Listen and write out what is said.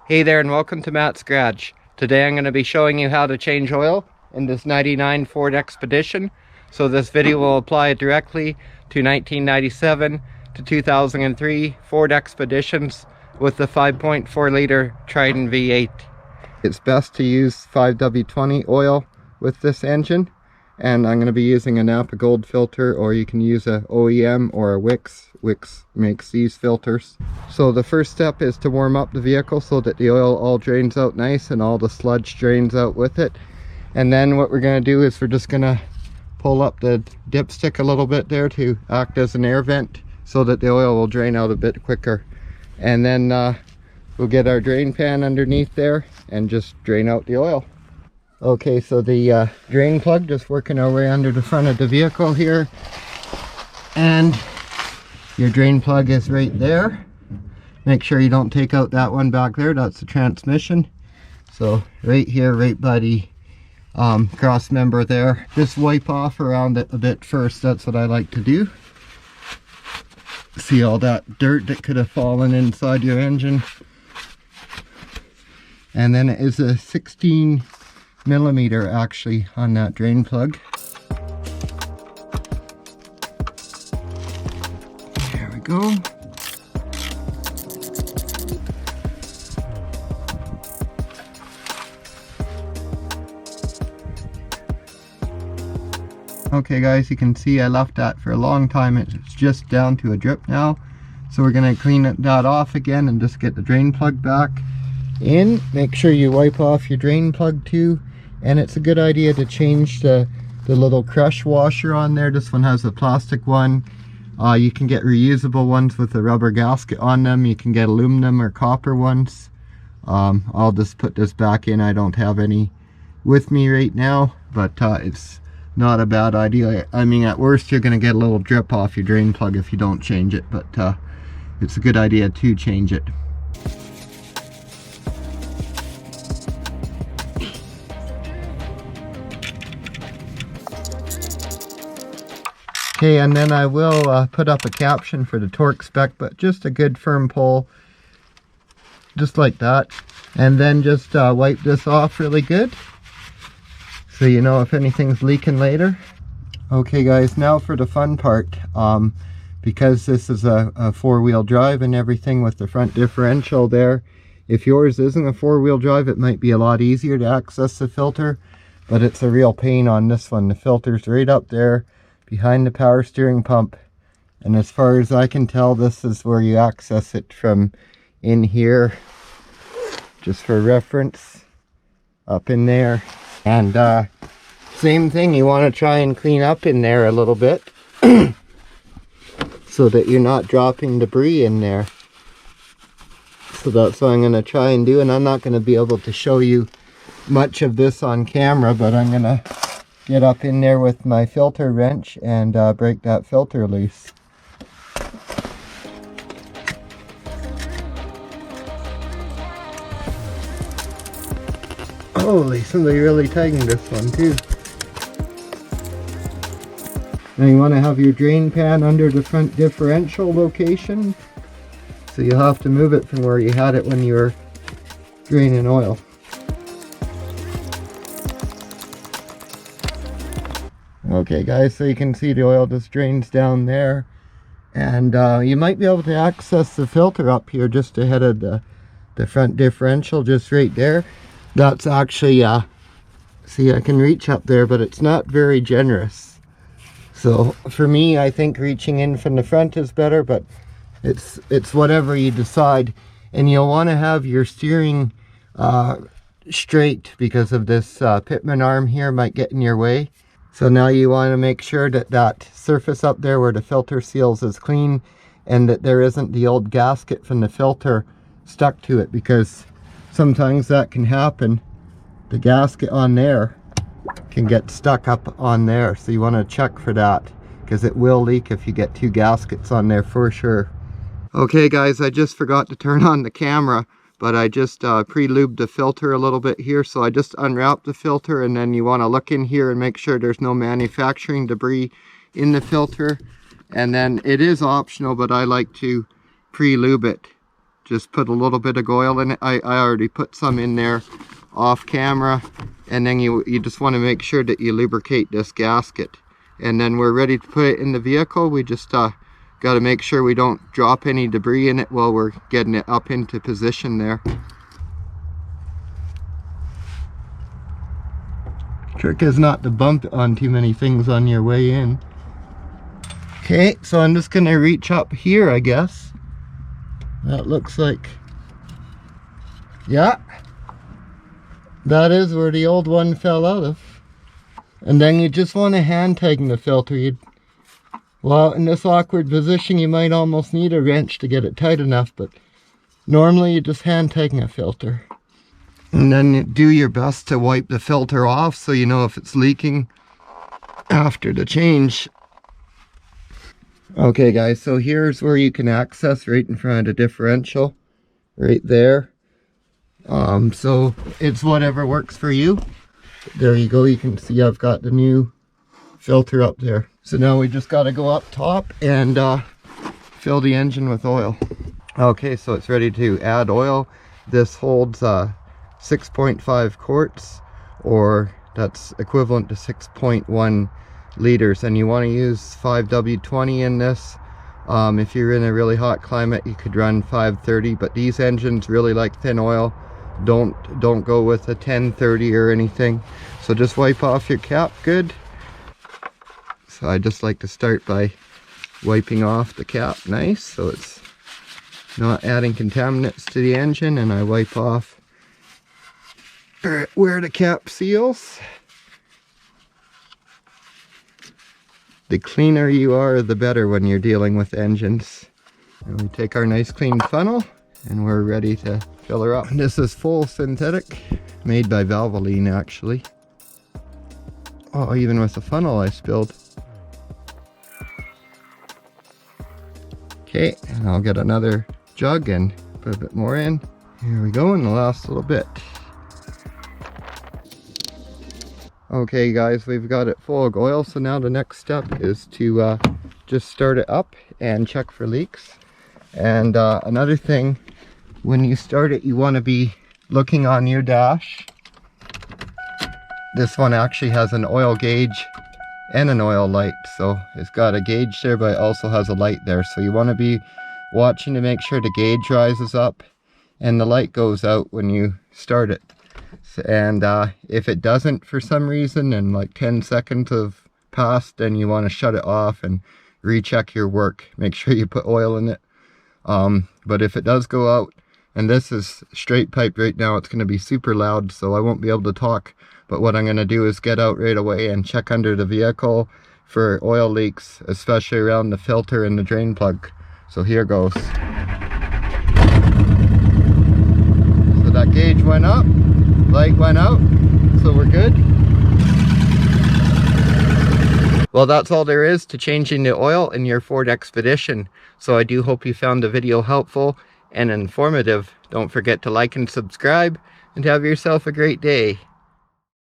Hey there and welcome to Matt's Garage. Today I'm going to be showing you how to change oil in this 99 Ford Expedition. So this video will apply directly to 1997 to 2003 Ford Expeditions with the 5.4 liter Triton V8. It's best to use 5W20 oil with this engine, and I'm going to be using a Napa Gold filter, or you can use a OEM or a Wix. Wix makes these filters. So the first step is to warm up the vehicle so that the oil all drains out nice and all the sludge drains out with it. And then what we're going to do is we're just going to pull up the dipstick a little bit there to act as an air vent so that the oil will drain out a bit quicker. And then we'll get our drain pan underneath there and just drain out the oil. Okay, so the drain plug, just working our way under the front of the vehicle here, and your drain plug is right there. Make sure you don't take out that one back there, that's the transmission. So right here, right by the cross member there, just wipe off around it a bit first. That's what I like to do. See all that dirt that could have fallen inside your engine. And then it is a 16 millimeter actually on that drain plug. There we go. Okay guys, you can see I left that for a long time. It's just down to a drip now. So we're going to clean that off again and just get the drain plug back in. Make sure you wipe off your drain plug too. And it's a good idea to change the little crush washer on there. This one has a plastic one. You can get reusable ones with a rubber gasket on them. You can get aluminum or copper ones. I'll just put this back in. I don't have any with me right now, but it's not a bad idea. I mean, at worst you're going to get a little drip off your drain plug if you don't change it, but it's a good idea to change it. Okay, and then I will put up a caption for the torque spec, but just a good firm pull, just like that. And then just wipe this off really good, so you know if anything's leaking later. Okay guys, now for the fun part. Because this is a four-wheel drive and everything with the front differential there, if yours isn't a four-wheel drive, it might be a lot easier to access the filter, but it's a real pain on this one. The filter's right up there behind the power steering pump, and as far as I can tell, this is where you access it from in here, just for reference, up in there. And same thing, you want to try and clean up in there a little bit so that you're not dropping debris in there. So that's what I'm going to try and do, and I'm not going to be able to show you much of this on camera, but I'm going to get up in there with my filter wrench and break that filter loose. Holy, somebody really tightened this one too. Now you want to have your drain pan under the front differential location, so you'll have to move it from where you had it when you were draining oil. Okay guys, so you can see the oil just drains down there, and you might be able to access the filter up here just ahead of the front differential, just right there. That's actually, see, I can reach up there, but it's not very generous. So for me, I think reaching in from the front is better, but it's whatever you decide. And you'll want to have your steering straight, because of this pitman arm here might get in your way. So now you want to make sure that that surface up there where the filter seals is clean, and that there isn't the old gasket from the filter stuck to it, because sometimes that can happen. The gasket on there can get stuck up on there, so you want to check for that, because it will leak if you get two gaskets on there for sure. Okay guys, I just forgot to turn on the camera, but I just pre-lubed the filter a little bit here, so I just unwrapped the filter, and then you want to look in here and make sure there's no manufacturing debris in the filter. And then it is optional, but I like to pre-lube it just put a little bit of oil in it. I already put some in there off camera, and then you just want to make sure that you lubricate this gasket, and then we're ready to put it in the vehicle. We just got to make sure we don't drop any debris in it while we're getting it up into position there. Trick is not to bump on too many things on your way in. Okay, so I'm just gonna reach up here, I guess. That looks like, yeah, that is where the old one fell out of. And then you just want to hand tighten the filter. Well, in this awkward position, you might almost need a wrench to get it tight enough, but normally you just hand tighten a filter. And then do your best to wipe the filter off so you know if it's leaking after the change. Okay guys, so here's where you can access right in front of the differential, right there. So it's whatever works for you. There you go, you can see I've got the new filter up there. So now we just got to go up top and fill the engine with oil. Okay, so it's ready to add oil. This holds 6.5 quarts, or that's equivalent to 6.1 liters, and you want to use 5W20 in this. If you're in a really hot climate, you could run 530, but these engines really like thin oil. Don't go with a 1030 or anything. So just wipe off your cap good. So I just like to start by wiping off the cap nice so it's not adding contaminants to the engine, and I wipe off where the cap seals. The cleaner you are, the better when you're dealing with engines. And we take our nice clean funnel and we're ready to fill her up. This is full synthetic, made by Valvoline actually. Oh, even with the funnel I spilled. Okay, and I'll get another jug and put a bit more in. Here we go, in the last little bit. Okay guys, we've got it full of oil, so now the next step is to just start it up and check for leaks. And another thing, when you start it, you want to be looking on your dash. This one actually has an oil gauge and an oil light, so it's got a gauge there, but it also has a light there. So you want to be watching to make sure the gauge rises up and the light goes out when you start it. And if it doesn't for some reason and like 10 seconds have passed, then you want to shut it off and recheck your work. Make sure you put oil in it. But if it does go out, and this is straight pipe right now, it's going to be super loud, so I won't be able to talk. But what I'm going to do is get out right away and check under the vehicle for oil leaks, especially around the filter and the drain plug. So here goes. So that gauge went up, light went out, so we're good. Well, that's all there is to changing the oil in your Ford Expedition. So I do hope you found the video helpful and informative. Don't forget to like and subscribe, and have yourself a great day.